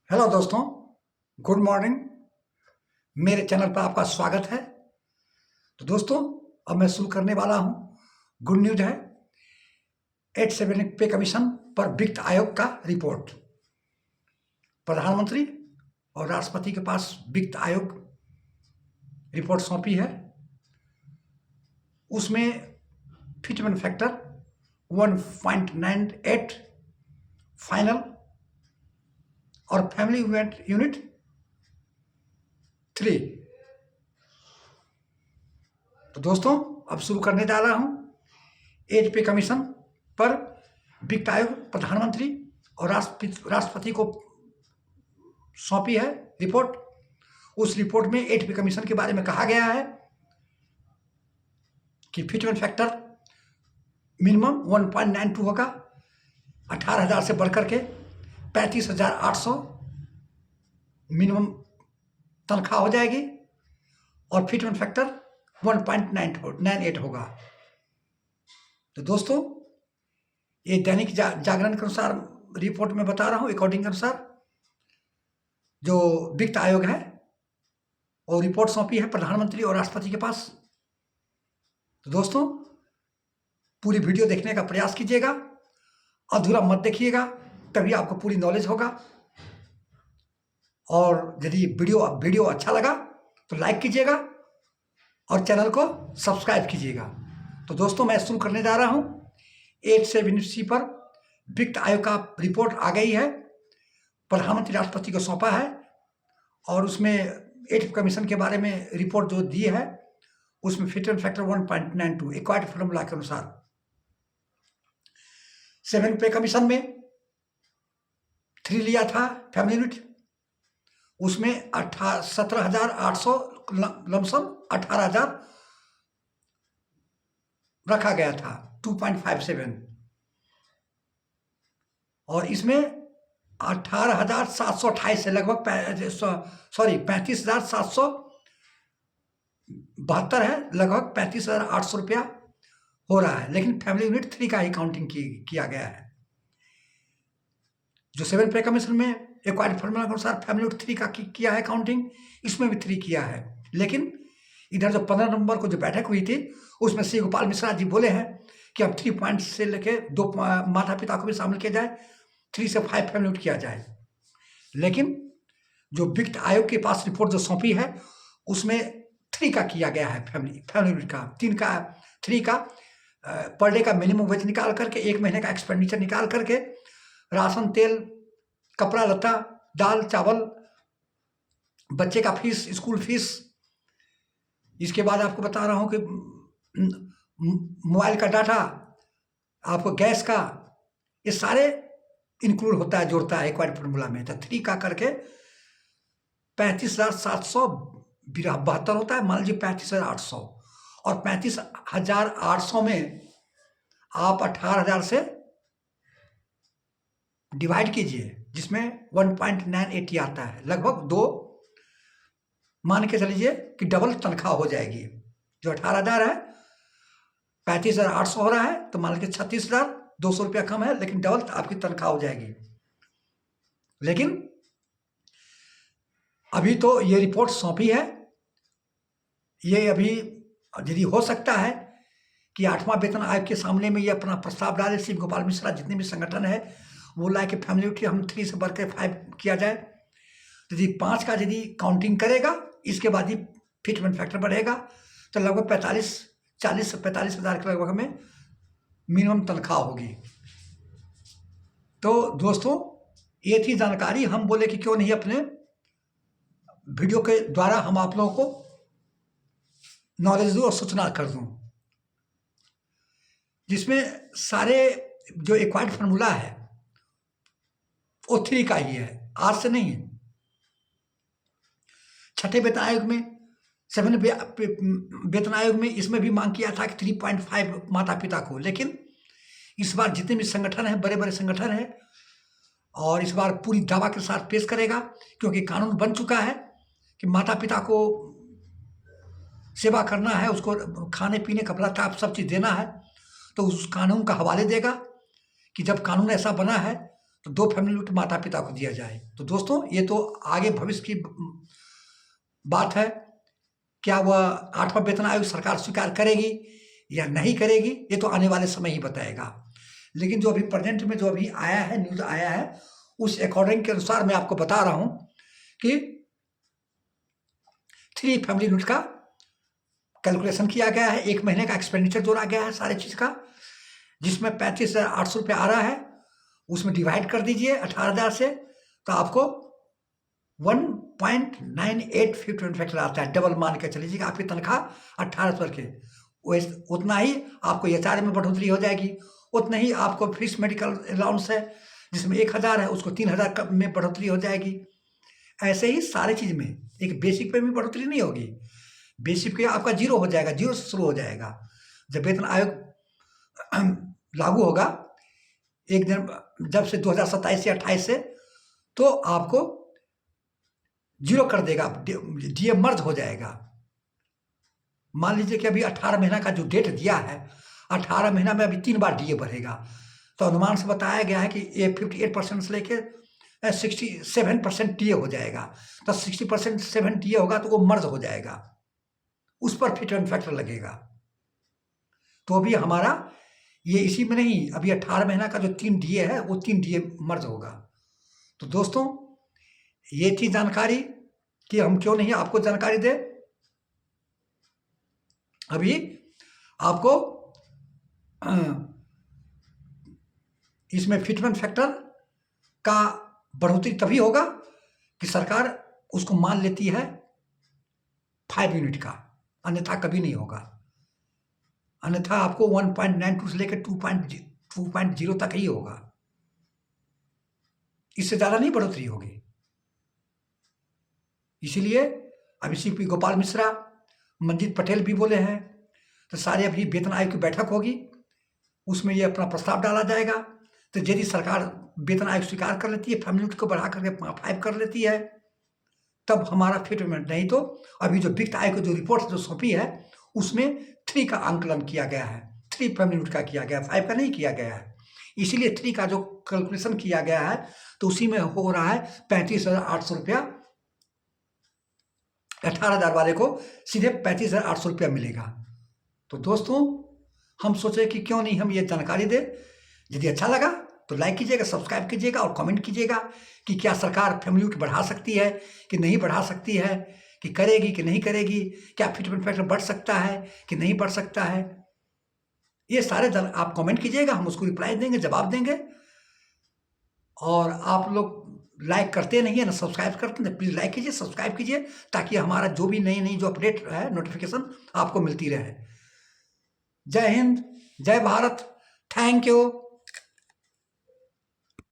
Hello दोस्तों, good morning. मेरे channel पर आपका स्वागत है। तो दोस्तों, अब मैं शुरू करने वाला हूं। गुड न्यूज है, 8 पे कमीशन पर वित्त आयोग का रिपोर्ट। प्रधानमंत्री और राष्ट्रपति के पास वित्त आयोग रिपोर्ट सौंपी है। उसमें फिटमेंट फैक्टर 1.98 फाइनल और फैमिली यूनिट 3। तो दोस्तों, अब शुरू करने जा रहा हूं। 8 पे कमीशन पर वित्त आयोग प्रधानमंत्री और राष्ट्रपति को सौंपी है रिपोर्ट। उस रिपोर्ट में 8 पे कमीशन के बारे में कहा गया है कि फिटमेंट फैक्टर मिनिमम 1.92 होगा। 18,000 से बढ़कर के 35,800 मिनिमम तनख्वाह हो जाएगी और फिटमेंट फैक्टर 1.98 होगा। तो दोस्तों, ये दैनिक जागरण के अनुसार रिपोर्ट में बता रहा हूं। अकॉर्डिंग के अनुसार जो वित्त आयोग है और रिपोर्ट सौंपी है प्रधानमंत्री और राष्ट्रपति के पास। तो दोस्तों, पूरी वीडियो देखने का प्रयास कीजिएगा, अधूरा मत देखिएगा, तभी आपको पूरी नॉलेज होगा। और यदि वीडियो अच्छा लगा तो लाइक कीजिएगा और चैनल को सब्सक्राइब कीजिएगा। तो दोस्तों, मैं शुरू करने जा रहा हूं। 8 पर वित्त आयोग का रिपोर्ट आ गई है, प्रधानमंत्री राष्ट्रपति को सौंपा है और उसमें 8 कमीशन के बारे में रिपोर्ट जो दी है उसमें फिटमेंट फैक्टर 1.92 एक्वायर्ड फॉर्मूला के अनुसार 7 पे कमीशन में 3 लिया था फैमिली यूनिट। उसमें 17,800 लमसम 18,000 रखा गया था, 2.57। और इसमें 18,728 से लगभग 35,772 है, लगभग 35,800 रुपया हो रहा है। लेकिन फैमिली यूनिट 3 का ही काउंटिंग किया गया है। जो 7 पे कमीशन में एक्वायर्ड फॉर्मूला के अनुसार फैमिली यूनिट 3 का किया है काउंटिंग, इसमें भी 3 किया है। लेकिन इधर जो 15 नवंबर को जो बैठक हुई थी उसमें श्री गोपाल मिश्रा जी बोले हैं कि अब 3 पॉइंट से लेके 2 माता पिता को भी शामिल किया जाए, 3 से 5 फैमिली यूनिट किया जाए। लेकिन जो वित्त आयोग के पास रिपोर्ट जो सौंपी है उसमें 3 का किया गया है, फैमिली यूनिट का 3 का पर डे का मिनिमम वेज निकाल करके, 1 महीने का एक्सपेंडिचर निकाल करके, राशन, तेल, कपड़ा लत्ता, दाल चावल, बच्चे का फीस, स्कूल फीस। इसके बाद आपको बता रहा हूं कि मोबाइल का डाटा, आपको गैस का, ये सारे इंक्लूड होता है, जोड़ता है एक्वायर्ड फॉर्मूला में। तो 3 का करके 35,772 होता है। मान लीजिए 35,800 और 35,800 में आप 18,000 से डिवाइड कीजिए, जिसमें 1.98 आता है, लगभग 2 मान के चलिए कि डबल तनख्वाह हो जाएगी। जो 18,000 है 35,800 हो रहा है, तो मान लीजिए 36,200 रुपया कम है, लेकिन डबल आपकी तनख्वाह हो जाएगी। लेकिन अभी तो ये रिपोर्ट सौंपी है, ये अभी यदि हो सकता है कि 8वां वेतन आयोग के सामने में ये अपना प्रस्ताव डाले, श्री गोपाल मिश्रा, जितने भी संगठन है वो लाए कि फैमिली यूनिट हम 3 से बढ़ के 5 किया जाए। यदि 5 का यदि काउंटिंग करेगा, इसके बाद ही फिटमेंट फैक्टर बढ़ेगा, तो लगभग 40 से 45,000 के लगभग में मिनिमम तनख्वाह होगी। तो दोस्तों, ये थी जानकारी। हम बोले कि क्यों नहीं अपने वीडियो के द्वारा हम आप लोगों को नॉलेज दूं और सूचना कर दूं, जिसमें सारे जो एक्वायर्ड फॉर्मूला है वो 3 का ही है, आज से नहीं है। 6ठे वेतन आयोग में, 7 वेतन आयोग में इसमें भी मांग किया था कि 3.5 माता पिता को। लेकिन इस बार जितने भी संगठन हैं, बड़े बड़े संगठन हैं, और इस बार पूरी दावा के साथ पेश करेगा, क्योंकि कानून बन चुका है कि माता पिता को सेवा करना है, उसको खाने पीने कपड़ा लत्ता सब चीज़ देना है। तो उस कानून का हवाले देगा कि जब कानून ऐसा बना है तो 2 फैमिली यूनिट माता पिता को दिया जाए। तो दोस्तों ये तो आगे भविष्य की बात है, क्या वह 8वां वेतन आयोग सरकार स्वीकार करेगी या नहीं करेगी, ये तो आने वाले समय ही बताएगा। लेकिन जो अभी प्रेजेंट में जो अभी आया है, न्यूज़ आया है, उस अकॉर्डिंग के अनुसार मैं आपको बता रहा हूँ कि 3 फैमिली यूनिट का कैलकुलेशन किया गया है, 1 महीने का एक्सपेंडिचर जोड़ा गया है सारे चीज़ का, जिसमें 35,800 रुपये आ रहा है, उसमें डिवाइड कर दीजिए 18,000 से, तो आपको 1.98 फैक्टर आता है। डबल मान के चलिए आपकी तनख्वाह 18,000 के, उतना ही आपको एचआर में बढ़ोतरी हो जाएगी, उतना ही आपको फीस मेडिकल अलाउंस है जिसमें 1,000 है, उसको 3,000 में बढ़ोतरी हो जाएगी। ऐसे ही सारी चीज़ में एक बेसिक पे भी बढ़ोतरी नहीं होगी, बेसिक पे आपका 0 हो जाएगा, 0 से शुरू हो जाएगा। जब वेतन आयोग लागू होगा एक दिन जब से 2027 या 28 से, तो आपको 0 कर देगा, डीए मर्ज हो जाएगा। मान लीजिए कि अभी 18 महीना का जो डेट दिया है, 18 महीना में अभी 3 बार डीए बढ़ेगा, तो अनुमान से बताया गया है कि ये 58% से लेके 67% डीए हो जाएगा। तो 60% 7 डीए होगा तो वो मर्ज हो जाएगा, उस पर फिटमेंट फैक्टर लगेगा। तो अभी हमारा ये इसी में नहीं, अभी 18 महीना का जो 3 डीए है वो 3 डीए मर्ज होगा। तो दोस्तों ये थी जानकारी कि हम क्यों नहीं आपको जानकारी दे। अभी आपको इसमें फिटमेंट फैक्टर का बढ़ोतरी तभी होगा कि सरकार उसको मान लेती है 5 यूनिट का, अन्यथा कभी नहीं होगा। अन्यथा आपको 1.92 से लेकर 2.0 तक ही होगा, इससे ज़्यादा नहीं बढ़ोतरी होगी। इसीलिए अभी सीपी गोपाल मिश्रा, मंजीत पटेल भी बोले हैं, तो सारे अभी वेतन आयोग की बैठक होगी, उसमें ये अपना प्रस्ताव डाला जाएगा। तो यदि सरकार वेतन आयोग स्वीकार कर लेती है, फैमिली यूनिट को बढ़ा करके 5 कर लेती है, तब हमारा फिटमेंट, नहीं तो अभी जो वित्त आयोग को जो रिपोर्ट जो सौंपी है उसमें 3 का आंकलन किया गया है, 3 फैमिली यूनिट का किया गया है, 5 का नहीं किया गया है। इसीलिए 3 का जो कैलकुलेशन किया गया है तो उसी में हो रहा है 35,800 रुपया। 18,000 वाले को सीधे 35,800 रुपया मिलेगा। तो दोस्तों हम सोचे कि क्यों नहीं हम ये जानकारी दें। यदि अच्छा लगा तो लाइक कीजिएगा, सब्सक्राइब कीजिएगा और कमेंट कीजिएगा कि क्या सरकार फैमिली यूनिट बढ़ा सकती है कि नहीं बढ़ा सकती है, कि करेगी कि नहीं करेगी, क्या फिटमेंट फैक्टर बढ़ सकता है कि नहीं बढ़ सकता है। ये सारे आप कमेंट कीजिएगा, हम उसको रिप्लाई देंगे, जवाब देंगे। और आप लोग लाइक करते नहीं है ना सब्सक्राइब करते हैं, प्लीज़ लाइक कीजिए, सब्सक्राइब कीजिए, ताकि हमारा जो भी नई नई जो अपडेट है नोटिफिकेशन आपको मिलती रहे। जय हिंद, जय भारत, थैंक यू।